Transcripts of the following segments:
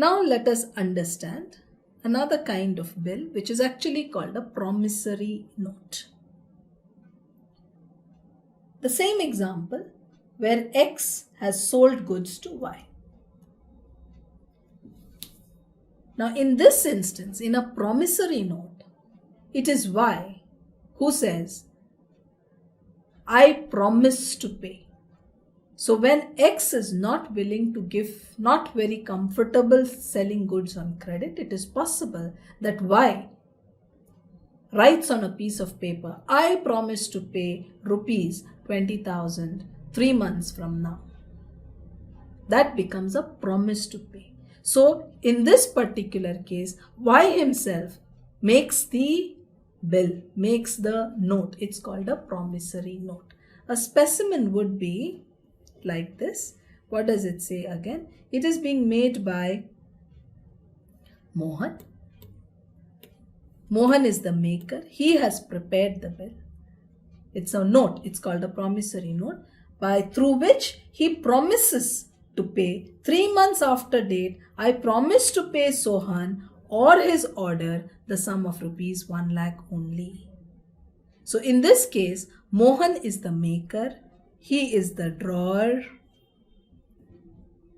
Now let us understand another kind of bill which is actually called a promissory note. The same example where X has sold goods to Y. Now in this instance, in a promissory note, it is Y who says, I promise to pay. So when X is not willing to give, not very comfortable selling goods on credit, it is possible that Y writes on a piece of paper, I promise to pay rupees 20,000 3 months from now. That becomes a promise to pay. So in this particular case, Y himself makes the bill, makes the note. It's called a promissory note. A specimen would be like this. What does it say again? It is being made by Mohan. Mohan is the maker. He has prepared the bill. It's a note. It's called a promissory note, through which he promises to pay 3 months after date. I promise to pay Sohan or his order the sum of rupees 1 lakh only. So in this case, Mohan is the maker. He is the drawer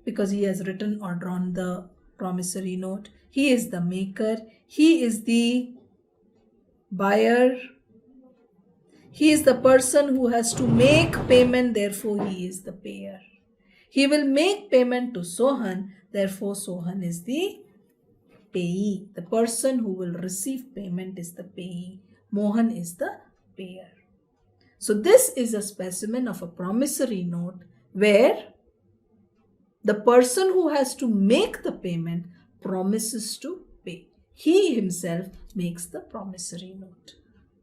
because he has written or drawn the promissory note. He is the maker. He is the buyer. He is the person who has to make payment, therefore he is the payer. He will make payment to Sohan, therefore Sohan is the payee. The person who will receive payment is the payee. Mohan is the payer. So this is a specimen of a promissory note where the person who has to make the payment promises to pay. He himself makes the promissory note.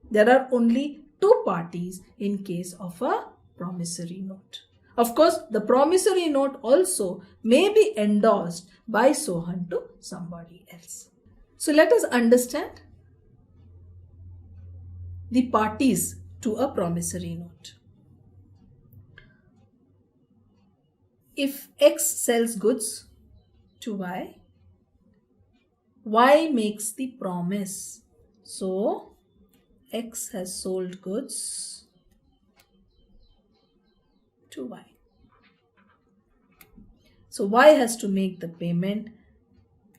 There are only 2 parties in case of a promissory note. Of course, the promissory note also may be endorsed by Sohan to somebody else. So let us understand the parties to a promissory note. If X sells goods to Y, Y makes the promise. So X has sold goods to Y. So Y has to make the payment.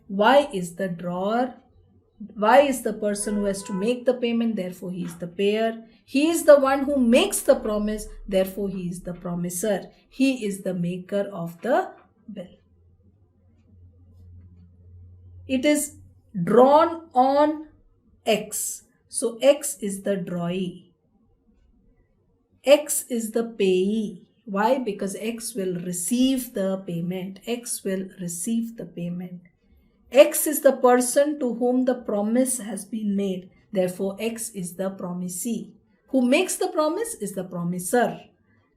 Y is the drawer. Y is the person who has to make the payment, therefore he is the payer. He is the one who makes the promise, therefore he is the promisor. He is the maker of the bill. It is drawn on X. So X is the drawee. X is the payee. Why? Because X will receive the payment. X will receive the payment. X is the person to whom the promise has been made. Therefore, X is the promisee. Who makes the promise is the promisor.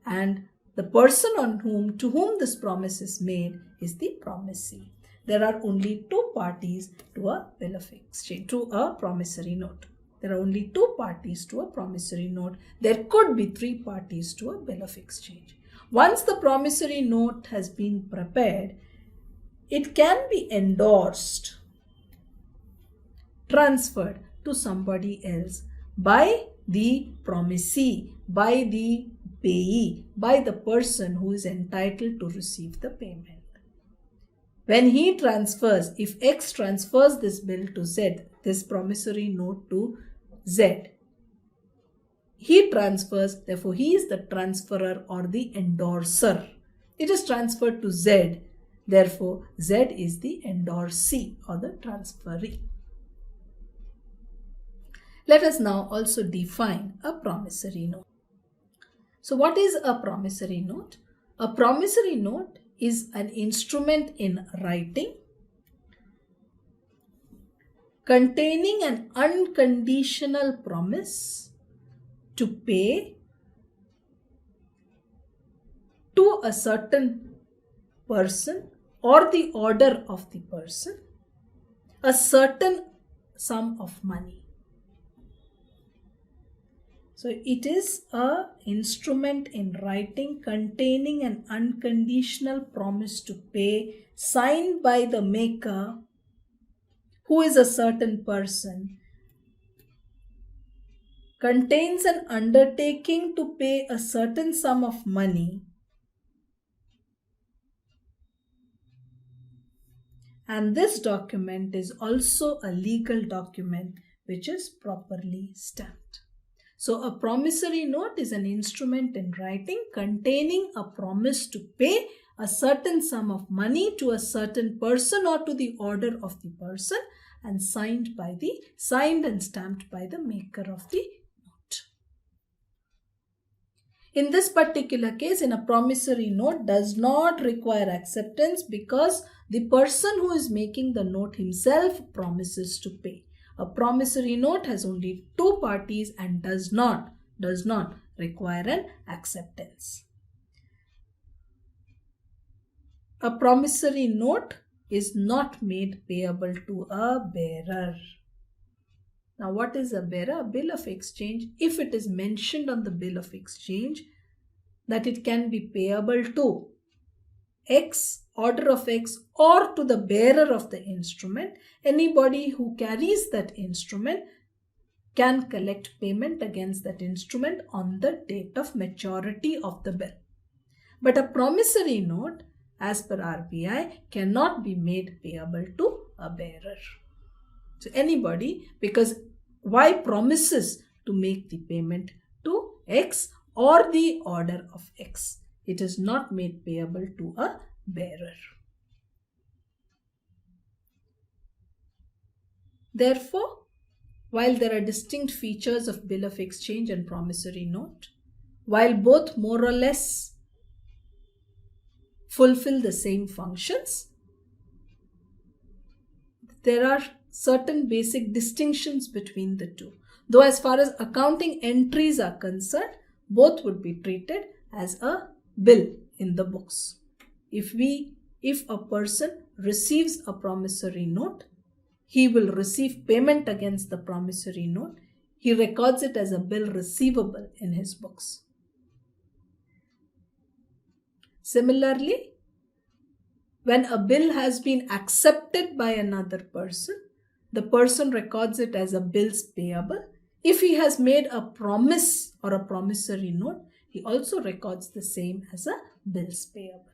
And the person to whom this promise is made is the promisee. There are only 2 parties to a bill of exchange, to a promissory note. There are only 2 parties to a promissory note. There could be 3 parties to a bill of exchange. Once the promissory note has been prepared, it can be endorsed, transferred to somebody else by the promisee, by the payee, by the person who is entitled to receive the payment. When he transfers, if X transfers this bill to Z, this promissory note to Z, he transfers, therefore he is the transferor or the endorser. It is transferred to Z. Therefore, Z is the endorsee or the transferee. Let us now also define a promissory note. So what is a promissory note? A promissory note is an instrument in writing containing an unconditional promise to pay to a certain person or the order of the person a certain sum of money. So it is an instrument in writing containing an unconditional promise to pay signed by the maker, who is a certain person, contains an undertaking to pay a certain sum of money, and this document is also a legal document which is properly stamped. So a promissory note is an instrument in writing containing a promise to pay a certain sum of money to a certain person or to the order of the person, and signed and stamped by the maker of the note. In this particular case, in a promissory note does not require acceptance because the person who is making the note himself promises to pay. A promissory note has only two parties and does not require an acceptance. A promissory note is not made payable to a bearer. Now, what is a bearer? A bill of exchange, if it is mentioned on the bill of exchange that it can be payable to X, order of X, or to the bearer of the instrument, anybody who carries that instrument can collect payment against that instrument on the date of maturity of the bill. But a promissory note, as per RBI, cannot be made payable to a bearer. So anybody, because Y promises to make the payment to X or the order of X, it is not made payable to a bearer. Therefore, while there are distinct features of bill of exchange and promissory note, while both more or less fulfill the same functions, there are certain basic distinctions between the two. Though as far as accounting entries are concerned, both would be treated as a bill in the books. If a person receives a promissory note, he will receive payment against the promissory note. He records it as a bill receivable in his books. Similarly, when a bill has been accepted by another person, the person records it as a bills payable. If he has made a promise or a promissory note, he also records the same as a bills payable.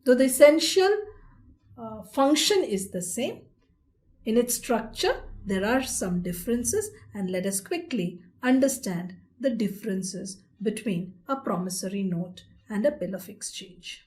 Though the essential function is the same, in its structure there are some differences, and let us quickly understand the differences between a promissory note and a bill of exchange.